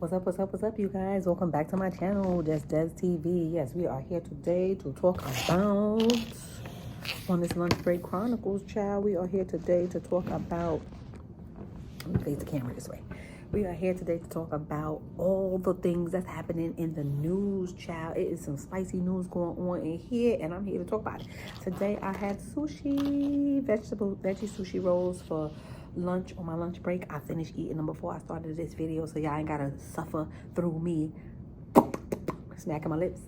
What's up, you guys? Welcome back to my channel, Just Des TV. Yes, we are here today to talk about, on this Lunch Break Chronicles, child, we are here today to talk about, let me face the camera this way. We are here today to talk about all the things that's happening in the news, child. It is some spicy news going on in here, and I'm here to talk about it. Today, I had sushi, veggie sushi rolls for lunch on my lunch break. I finished eating them before I started this video, so y'all ain't gotta suffer through me smacking my lips.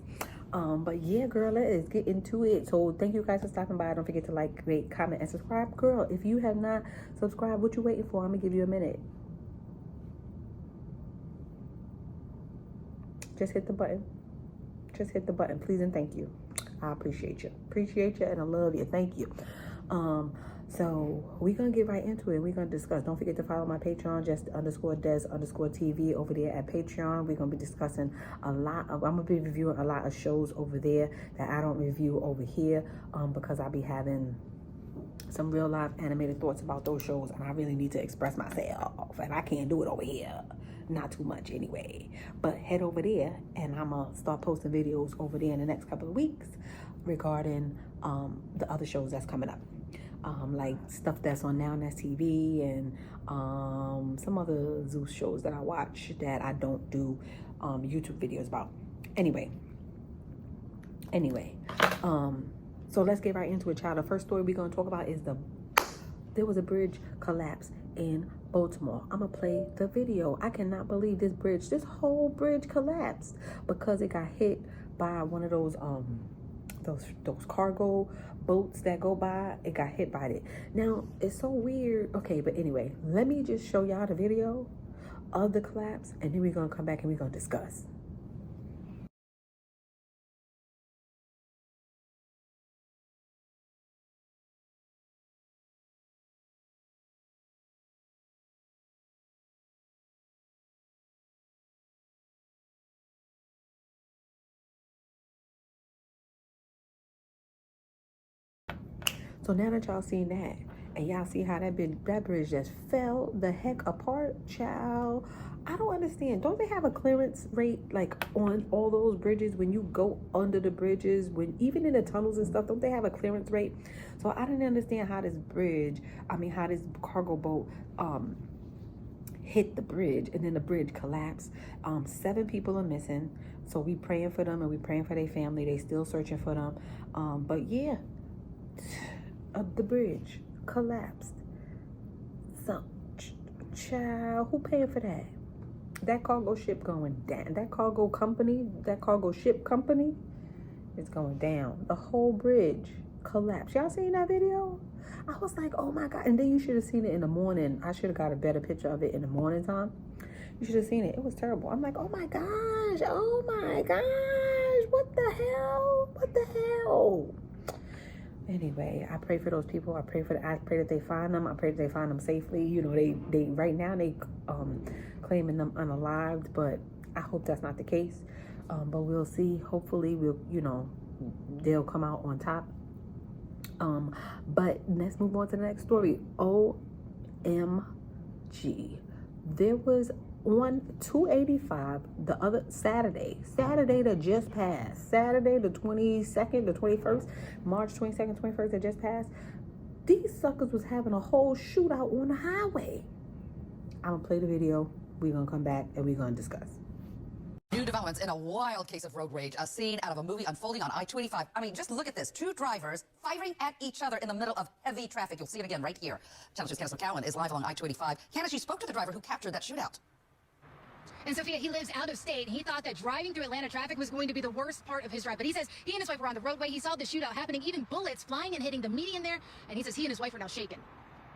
But yeah, girl, let's get into it. So thank you guys for stopping by. Don't forget to like, rate, comment, and subscribe. Girl, if you have not subscribed, what you waiting for? I'm gonna give you a minute. Just hit the button. Just hit the button, please and thank you. I appreciate you. Appreciate you and I love you. Thank you. So we're gonna get right into it. We're gonna discuss. Don't forget to follow my Patreon, just _Des_TV over there at Patreon. We're gonna be discussing a lot of, I'm gonna be reviewing a lot of shows over there that I don't review over here, because I'll be having some real life animated thoughts about those shows, and I really need to express myself, and I can't do it over here. Not too much anyway, but head over there and I'm gonna start posting videos over there in the next couple of weeks regarding the other shows that's coming up, like stuff that's on Now That's TV and some other Zeus shows that I watch that I don't do YouTube videos about. Anyway, so let's get right into it, child. The first story we're gonna talk about is there was a bridge collapse in Baltimore. I'm gonna play the video. I cannot believe this whole bridge collapsed because it got hit by one of those cargo boats that go by. It got hit by it. Now, it's so weird. Okay, but anyway, let me just show y'all the video of the collapse, and then we're gonna come back and we're gonna discuss. So now that y'all seen that, and y'all see how that bridge just fell the heck apart, child. I don't understand. Don't they have a clearance rate like on all those bridges when you go under the bridges, when even in the tunnels and stuff, don't they have a clearance rate? So I didn't understand how this cargo boat hit the bridge and then the bridge collapsed. 7 people are missing. So we praying for them and we praying for their family. They still searching for them. But yeah, the bridge collapsed. Some child, who paying for that? That cargo ship going down. That cargo ship company is going down. The whole bridge collapsed. Y'all seen that video? I was like, oh my God. And then you should have seen it in the morning. I should have got a better picture of it in the morning time. You should have seen it. It was terrible. I'm like, oh my gosh. Oh my gosh. What the hell? What the hell? Anyway, I pray for those people. I pray that they find them. I pray that they find them safely. You know, they right now they claiming them unalived, but I hope that's not the case. But we'll see. Hopefully they'll come out on top. But let's move on to the next story. OMG. There was on 285 the other Saturday that just passed, Saturday the 22nd, the 21st, March 22nd, 21st that just passed. These suckers was having a whole shootout on the highway. I'm gonna play the video. We're gonna come back and we're gonna discuss. New developments in a wild case of road rage, a scene out of a movie unfolding on I-25. I mean, just look at this. 2 drivers firing at each other in the middle of heavy traffic. You'll see it again right here. Channel 2's Candace McCowan is live along I-25. Candace, she spoke to the driver who captured that shootout. And Sophia, he lives out of state. He thought that driving through Atlanta traffic was going to be the worst part of his drive. But he says he and his wife were on the roadway. He saw the shootout happening, even bullets flying and hitting the median there. And he says he and his wife are now shaken.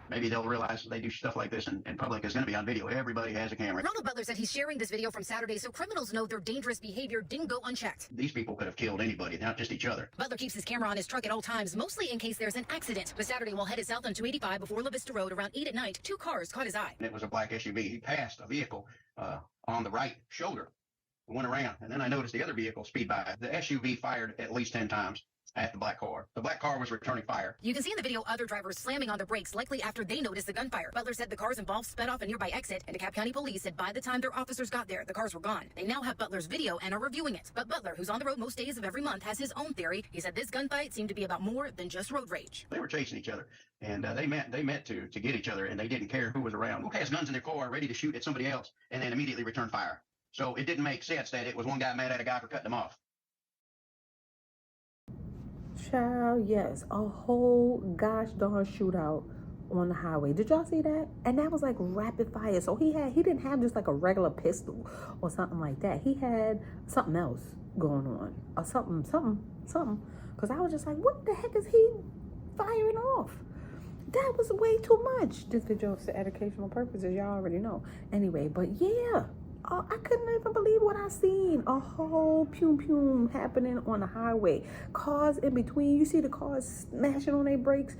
Maybe they'll realize they do stuff like this in public. It's going to be on video. Everybody has a camera. Ronald Butler said he's sharing this video from Saturday so criminals know their dangerous behavior didn't go unchecked. These people could have killed anybody, not just each other. Butler keeps his camera on his truck at all times, mostly in case there's an accident. But Saturday, while headed south on 285 before La Vista Road around 8 at night, 2 cars caught his eye. And it was a black SUV. He passed a vehicle on the right shoulder, went around, and then I noticed the other vehicle speed by. The SUV fired at least 10 times. at the black car. The black car was returning fire. You can see in the video other drivers slamming on their brakes, likely after they noticed the gunfire. Butler said the cars involved sped off a nearby exit, and DeKalb County Police said by the time their officers got there, the cars were gone. They now have Butler's video and are reviewing it. But Butler, who's on the road most days of every month, has his own theory. He said this gunfight seemed to be about more than just road rage. They were chasing each other, and they meant to get each other, and they didn't care who was around. Who has guns in their car ready to shoot at somebody else and then immediately return fire? So it didn't make sense that it was one guy mad at a guy for cutting him off. Child, yes, a whole gosh darn shootout on the highway. Did y'all see that? And that was like rapid fire. So he didn't have just like a regular pistol or something like that. He had something else going on, or something. Because I was just like, what the heck is he firing off? That was way too much. This video is for educational purposes, y'all already know. Anyway, but yeah. I couldn't even believe what I seen. A whole pum happening on the highway. Cars in between. You see the cars smashing on their brakes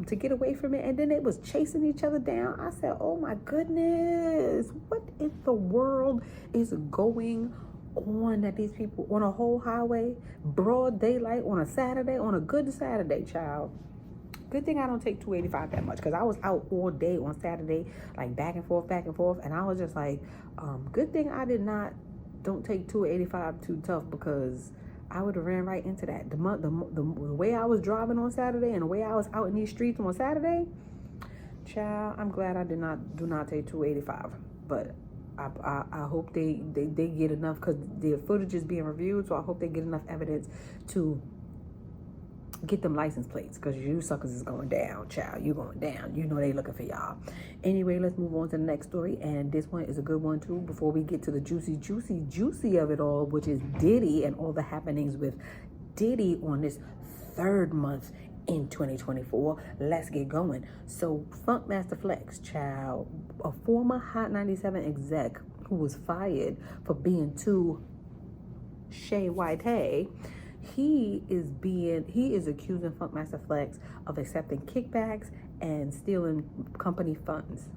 to get away from it. And then they was chasing each other down. I said, oh my goodness. What in the world is going on that these people on a whole highway, broad daylight on a Saturday, on a good Saturday, child? Good thing I don't take 285 that much, because I was out all day on Saturday, like back and forth, and I was just like, good thing I don't take 285 too tough, because I would have ran right into that. The way I was driving on Saturday and the way I was out in these streets on Saturday, child, I'm glad I do not take 285. But I hope they get enough, because the footage is being reviewed, so I hope they get enough evidence to get them license plates, because you suckers is going down, child. You going down. You know they looking for y'all. Anyway, let's move on to the next story, and this one is a good one too, before we get to the juicy of it all, which is Diddy and all the happenings with Diddy on this third month in 2024. Let's get going. So Funkmaster Flex, child, a former Hot 97 exec who was fired for being too Shay White. He is accusing Funkmaster Flex of accepting kickbacks and stealing company funds.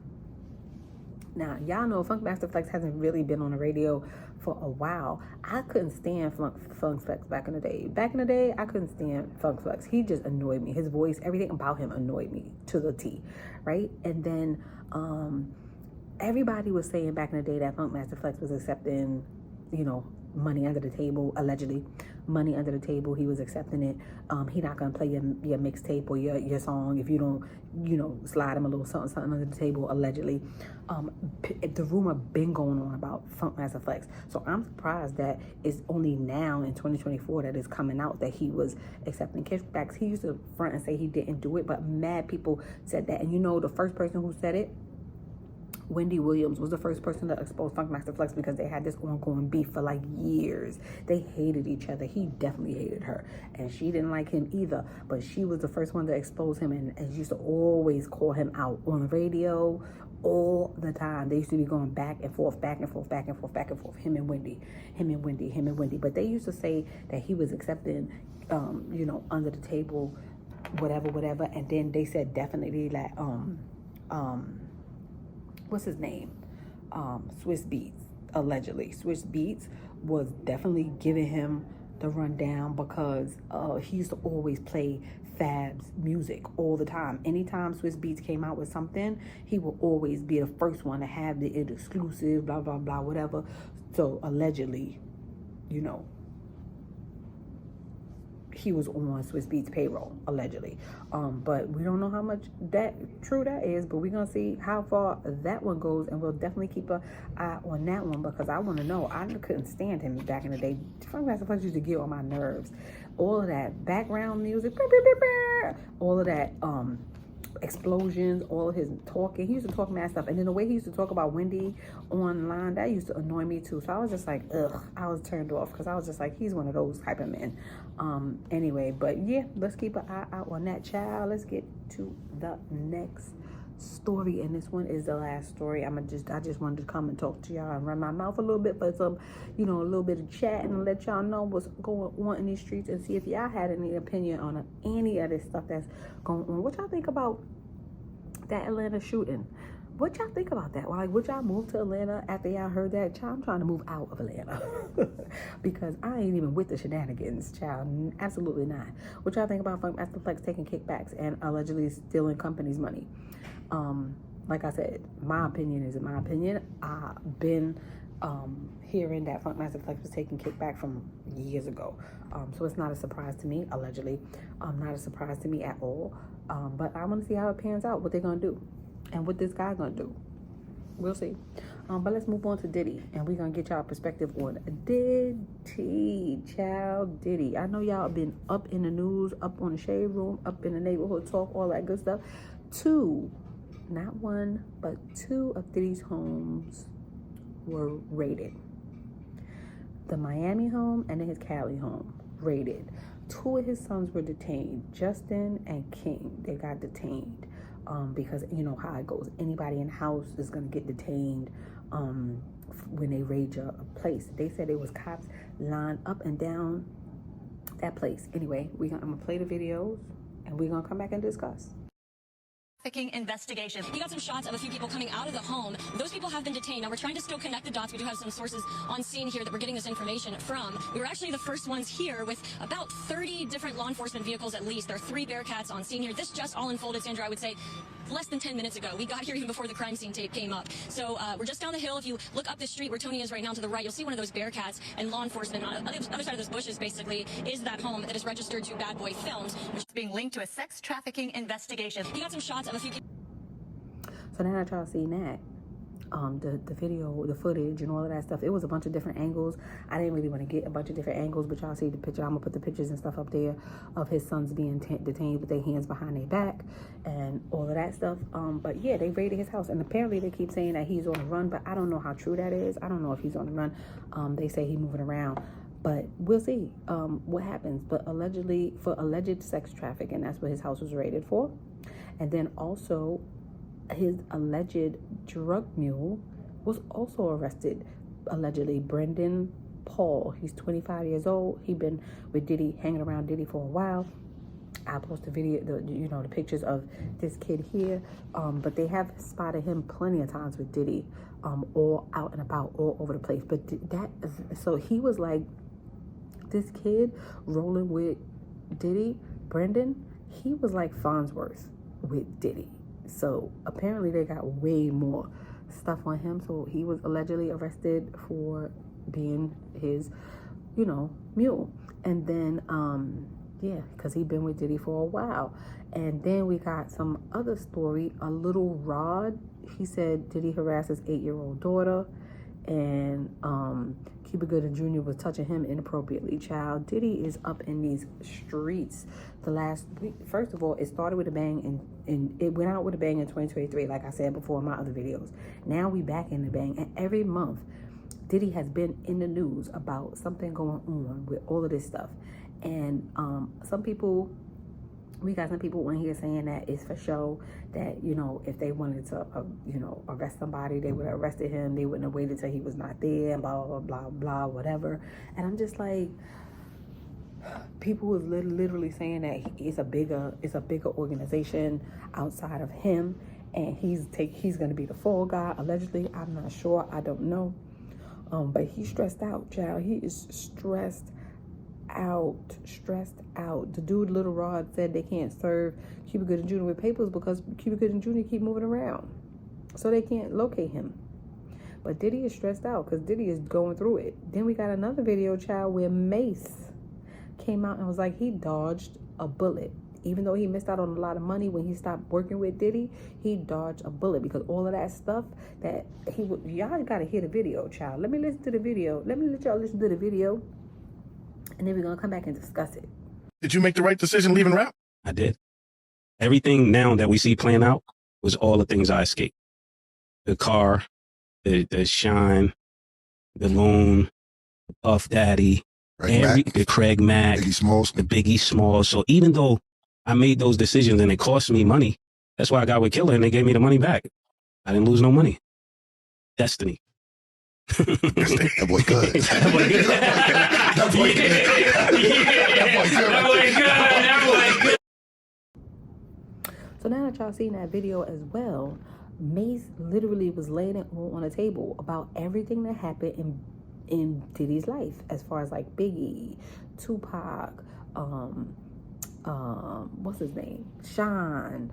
Now, y'all know Funkmaster Flex hasn't really been on the radio for a while. I couldn't stand Funk Flex back in the day. Back in the day, I couldn't stand Funk Flex. He just annoyed me. His voice, everything about him annoyed me to the T, right? And then everybody was saying back in the day that Funkmaster Flex was accepting, money under the table, allegedly. Money under the table, he was accepting it. He not gonna play your mixtape or your song if you don't, slide him a little something under the table, allegedly. The rumor been going on about Funkmaster Flex, so I'm surprised that it's only now in 2024 that it's coming out that he was accepting kickbacks. He used to front and say he didn't do it, but mad people said that. And the first person who said it, Wendy Williams, was the first person to expose Funkmaster Flex, because they had this ongoing beef for like years. They hated each other. He definitely hated her, and she didn't like him either, but she was the first one to expose him, and she used to always call him out on the radio all the time. They used to be going back and forth, him and Wendy. But they used to say that he was accepting, under the table, whatever. And then they said definitely that, what's his name? Swiss Beats, allegedly. Swiss Beats was definitely giving him the rundown, because he used to always play Fab's music all the time. Anytime Swiss Beats came out with something, he will always be the first one to have it exclusive, blah, blah, blah, whatever. So allegedly, he was on Swiss Beats payroll, allegedly. But we don't know how much true that is, but we're gonna see how far that one goes, and we'll definitely keep an eye on that one, because I want to know. I couldn't stand him back in the day. Funkmaster Flex used to get on my nerves. All of that background music, all of that explosions, all of his talking. He used to talk mad stuff, and then the way he used to talk about Wendy online, that used to annoy me too. So I was just like, ugh, I was turned off, because I was just like, he's one of those type of men. Anyway, but yeah, let's keep an eye out on that, child. Let's get to the next story, and this one is the last story. I just wanted to come and talk to y'all and run my mouth a little bit for some, a little bit of chat, and let y'all know what's going on in these streets, and see if y'all had any opinion on any of this stuff that's going on. What y'all think about that Atlanta shooting? what y'all think about that? Like, would y'all move to Atlanta after y'all heard that? Child, I'm trying to move out of Atlanta because I ain't even with the shenanigans, child. Absolutely not. What y'all think about Funkmaster Flex taking kickbacks and allegedly stealing companies' money? Like I said, my opinion is my opinion. I've been hearing that Funkmaster Flex was taking kickback from years ago. So it's not a surprise to me, allegedly. Not a surprise to me at all. But I want to see how it pans out, what they're going to do. And what this guy gonna do, we'll see. But let's move on to Diddy, and we're gonna get y'all perspective on Diddy, child. Diddy. I know y'all been up in the news, up on the shade room, up in the neighborhood talk, all that good stuff. Not one, but two of Diddy's homes were raided. The Miami home and then his Cali home raided. Two of his sons were detained, Justin and King. They got detained. Because you know how it goes. Anybody in the house is going to get detained when they raid a place. They said it was cops lined up and down that place. Anyway, I'm going to play the videos and we're going to come back and discuss. Trafficking investigation. You got some shots of a few people coming out of the home. Those people have been detained. Now we're trying to still connect the dots. We do have some sources on scene here that we're getting this information from. We were actually the first ones here with about 30 different law enforcement vehicles at least. There are 3 Bearcats on scene here. This just all unfolded, Sandra, I would say less than 10 minutes ago. We got here even before the crime scene tape came up. So we're just down the hill. If you look up the street where Tony is right now to the right, you'll see one of those Bearcats and law enforcement. On the other side of those bushes, basically, is that home that is registered to Bad Boy Films, which is being linked to a sex trafficking investigation. You got some shots of a few people. So now that y'all seen that, the video, the footage, and all of that stuff, it was a bunch of different angles. I didn't really want to get a bunch of different angles, but y'all see the picture. I'm gonna put the pictures and stuff up there of his sons being detained with their hands behind their back and all of that stuff. But yeah, they raided his house, and apparently they keep saying that he's on the run, but I don't know how true that is. I don't know if he's on the run. They say he's moving around, but we'll see what happens. But allegedly, for alleged sex trafficking, that's what his house was raided for. And then also, his alleged drug mule was also arrested, allegedly. Brendan Paul, he's 25 years old. He been with Diddy, hanging around Diddy for a while. I post the video, the pictures of this kid here. But they have spotted him plenty of times with Diddy, all out and about, all over the place. But so he was like, this kid rolling with Diddy, Brendan, he was like Farnsworth with Diddy. So apparently they got way more stuff on him. So he was allegedly arrested for being his, mule. And then, because he'd been with Diddy for a while. And then we got some other story. A little Rod, he said Diddy harassed his 8-year-old daughter. And Cuba Gooding Jr. was touching him inappropriately. Child, Diddy is up in these streets the last week. First of all, it started with a bang and it went out with a bang in 2023, like I said before in my other videos. Now we back in the bang, and every month Diddy has been in the news about something going on with all of this stuff. And we got some people on here saying that it's for show, that, if they wanted to, arrest somebody, they would have arrested him. They wouldn't have waited till he was not there, and blah, blah, blah, blah, whatever. And I'm just like, people was literally saying that it's a bigger organization outside of him, and he's going to be the fall guy, allegedly. I'm not sure. I don't know. But he's stressed out, child. He is stressed out. The dude, Little Rod, said they can't serve Cuba Gooding Jr. with papers because Cuba Gooding Jr. keep moving around, so they can't locate him. But Diddy is stressed out because Diddy is going through it. Then we got another video, child, where Mase came out and was like, he dodged a bullet. Even though he missed out on a lot of money when he stopped working with Diddy, he dodged a bullet because all of that stuff that he would. Y'all gotta hear the video, child. Let me listen to the video. Let me let y'all listen to the video, and then we're gonna come back and discuss it. Did you make the right decision leaving rap? I did. Everything now that we see playing out was all the things I escaped. The car, the Shine, the Loon, Puff Daddy, the Craig Mack, the Biggie Smalls. So even though I made those decisions and it cost me money, that's why I got with Killer and they gave me the money back. I didn't lose no money. Destiny. That boy good. That boy good. That boy good. That boy good. So now that y'all seen that video as well, Mase literally was laying it all on the table about everything that happened in Diddy's life, as far as like Biggie, Tupac, what's his name, Sean,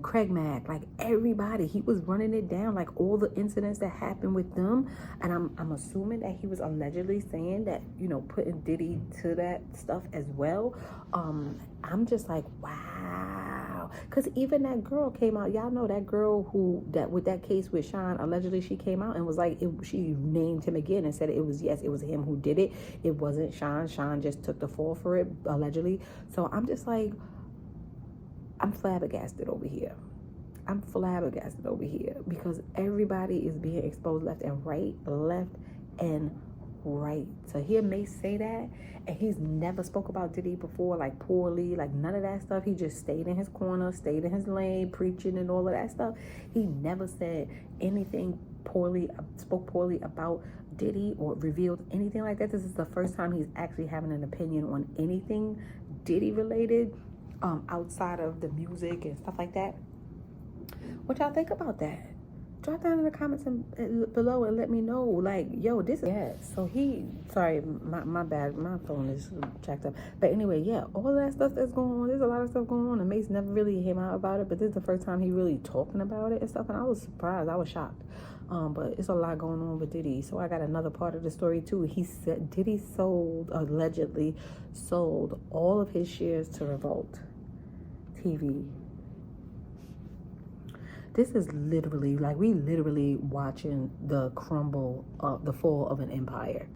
Craig Mack, like everybody. He was running it down, like all the incidents that happened with them. And I'm assuming that he was allegedly saying that, you know, putting Diddy to that stuff as well. I'm just like, wow. Because even that girl came out. Y'all know that girl that with that case with Sean, allegedly she came out and was like, she named him again and said it was him who did it. It wasn't Sean. Sean just took the fall for it, allegedly. So I'm just like, I'm flabbergasted over here. Because everybody is being exposed left and right. To hear Mase say that, and he's never spoke about Diddy before, like poorly, like none of that stuff. He just stayed in his corner, stayed in his lane, preaching and all of that stuff. He never said anything spoke poorly about Diddy or revealed anything like that. This is the first time he's actually having an opinion on anything Diddy related, outside of the music and stuff like that. What y'all think about that? Drop down in the comments below and let me know. Like, yo, this is... Yeah, so sorry, my bad. My phone is jacked up. But anyway, yeah, all of that stuff that's going on. There's a lot of stuff going on. And Mase never really came out about it. But this is the first time he really talking about it and stuff. And I was surprised. I was shocked. But it's a lot going on with Diddy. So I got another part of the story too. He said Diddy allegedly sold all of his shares to Revolt TV. This is literally, like, we literally watching the fall of an empire.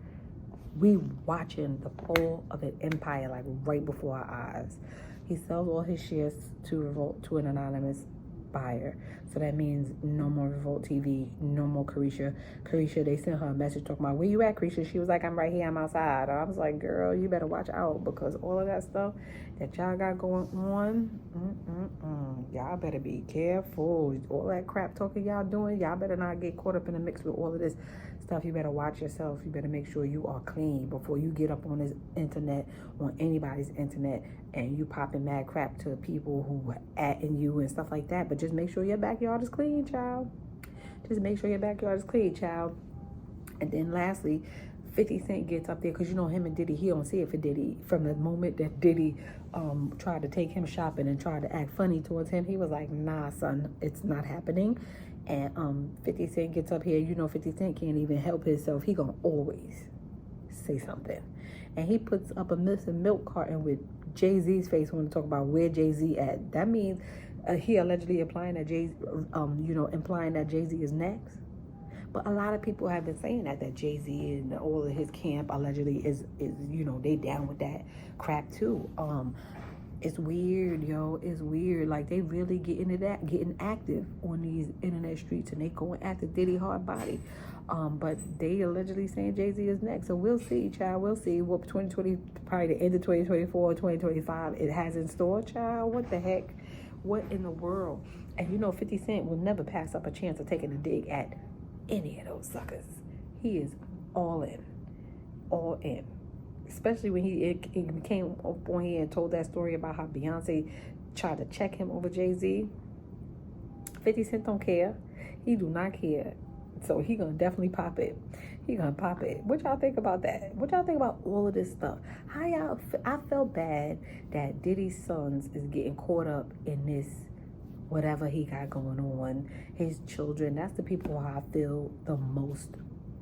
We watching the fall of an empire, like, right before our eyes. He sells all his shares to Revolt, to an anonymous buyer. So that means no more Revolt TV, no more Carisha. Carisha, they sent her a message talking about, where you at, Carisha? She was like, I'm right here, I'm outside. I was like, girl, you better watch out, because all of that stuff that y'all got going on, y'all better be careful. All that crap talking y'all doing, y'all better not get caught up in the mix with all of this stuff. You better watch yourself. You better make sure you are clean before you get up on this internet, on anybody's internet, and you popping mad crap to people who atting you and stuff like that. But just make sure your backyard is clean, child. Just make sure your backyard is clean, child. And then lastly, 50 Cent gets up there, because you know him and Diddy, he don't see it for Diddy. From the moment that Diddy tried to take him shopping and tried to act funny towards him, he was like, nah, son, it's not happening. And 50 Cent gets up here. You know 50 Cent can't even help himself. He gonna always say something. And he puts up a missing milk carton with Jay-Z's face when to talk about where Jay-Z at. That means he allegedly implying that Jay-Z is next. But a lot of people have been saying that Jay-Z and all of his camp allegedly is they down with that crap too. It's weird, yo. It's weird. Like, they really getting active on these internet streets, and they going after Diddy hard body. But they allegedly saying Jay-Z is next. So we'll see, child. We'll see what 2020, probably the end of 2024, 2025, it has in store, child. What the heck? What in the world? And 50 Cent will never pass up a chance of taking a dig at any of those suckers. He is all in. Especially when he came up on here and told that story about how Beyonce tried to check him over Jay-Z. 50 Cent don't care. He do not care. So he gonna definitely pop it. He gonna pop it. What y'all think about that? What y'all think about all of this stuff? I felt bad that Diddy's sons is getting caught up in this, whatever he got going on. His children, that's the people who I feel the most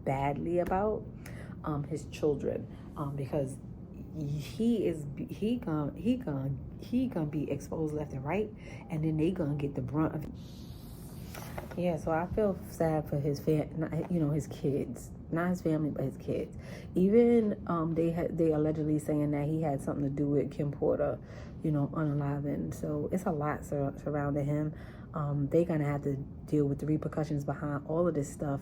badly about. His children, because he gonna be exposed left and right, and then they gonna get the brunt of it. Yeah, so I feel sad for his his kids, not his family, but his kids. Even they allegedly saying that he had something to do with Kim Porter, unaliving. So it's a lot surrounding him. They're gonna have to deal with the repercussions behind all of this stuff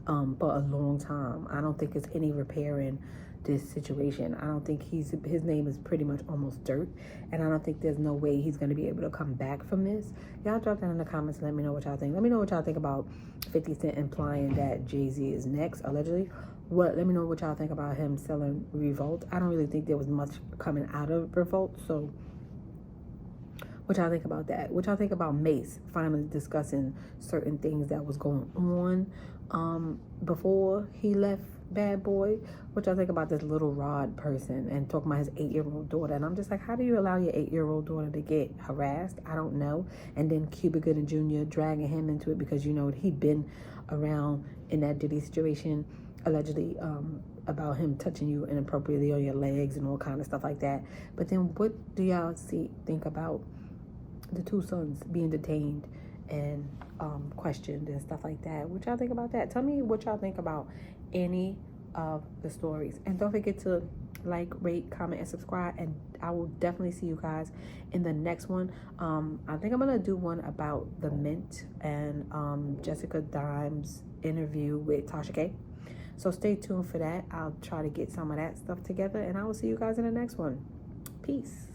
for a long time. I don't think it's any repairing this situation. I don't think his name is pretty much almost dirt, and I don't think there's no way he's going to be able to come back from this. Y'all drop down in the comments and let me know what y'all think. Let me know what y'all think about 50 Cent implying that Jay-Z is next, allegedly. Let me know what y'all think about him selling Revolt. I don't really think there was much coming out of Revolt, so What y'all think about that? What y'all think about Mase finally discussing certain things that was going on before he left Bad Boy? What y'all think about this little Rod person and talking about his 8-year-old daughter? And I'm just like, how do you allow your 8-year-old daughter to get harassed? I don't know. And then Cuba Gooding Jr. dragging him into it because, you know, he'd been around in that Diddy situation, allegedly, about him touching you inappropriately on your legs and all kind of stuff like that. But then what do y'all think about the two sons being detained and questioned and stuff like that? What y'all think about that? Tell me what y'all think about any of the stories. And don't forget to like, rate, comment, and subscribe. And I will definitely see you guys in the next one. I think I'm gonna do one about the Mint and Jessica Dime's interview with Tasha K. So stay tuned for that. I'll try to get some of that stuff together, and I will see you guys in the next one. Peace.